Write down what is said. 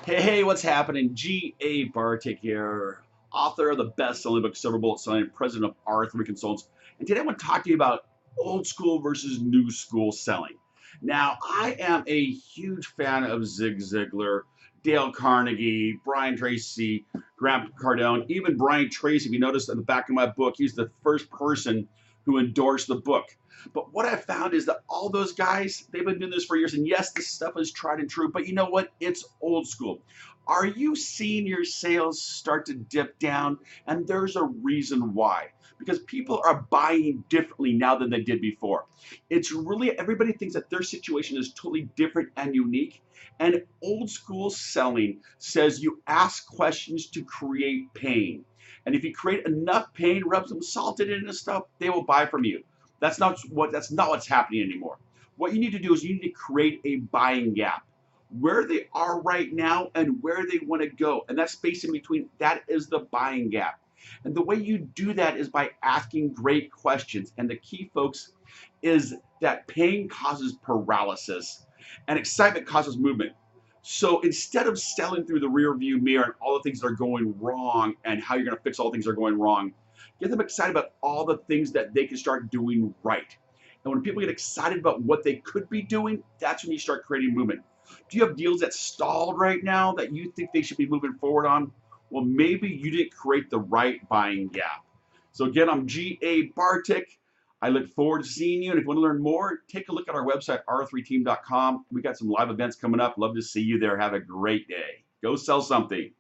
Hey, what's happening? G.A. Bartik here, author of the best-selling book Silver Bullet Selling, president of R3 Consultants. And today I want to talk to you about old school versus new school selling. Now, I am a huge fan of Zig Ziglar, Dale Carnegie, Brian Tracy, Grant Cardone, even Brian Tracy. If you notice in the back of my book, he's the first person who endorsed the book. But what I found is that all those guys, they've been doing this for years. And yes, this stuff is tried and true, but you know what? It's old school. Are you seeing your sales start to dip down? And there's a reason why. Because people are buying differently now than they did before. It's really, everybody thinks that their situation is totally different and unique. And old school selling says you ask questions to create pain. And if you create enough pain, rub some salt in it and stuff, they will buy from you. That's not what's happening anymore. What you need to do is you need to create a buying gap where they are right now and where they want to go. And that space in between, that is the buying gap. And the way you do that is by asking great questions. And the key, folks, is that pain causes paralysis and excitement causes movement. So instead of selling through the rear view mirror and all the things that are going wrong and how you're going to fix all the things that are going wrong, get them excited about all the things that they can start doing right. And when people get excited about what they could be doing, that's when you start creating movement. Do you have deals that stalled right now that you think they should be moving forward on? Well, maybe you didn't create the right buying gap. So again, I'm G.A. Bartik. I look forward to seeing you. And if you want to learn more, take a look at our website, r3team.com. We got some live events coming up. Love to see you there. Have a great day. Go sell something.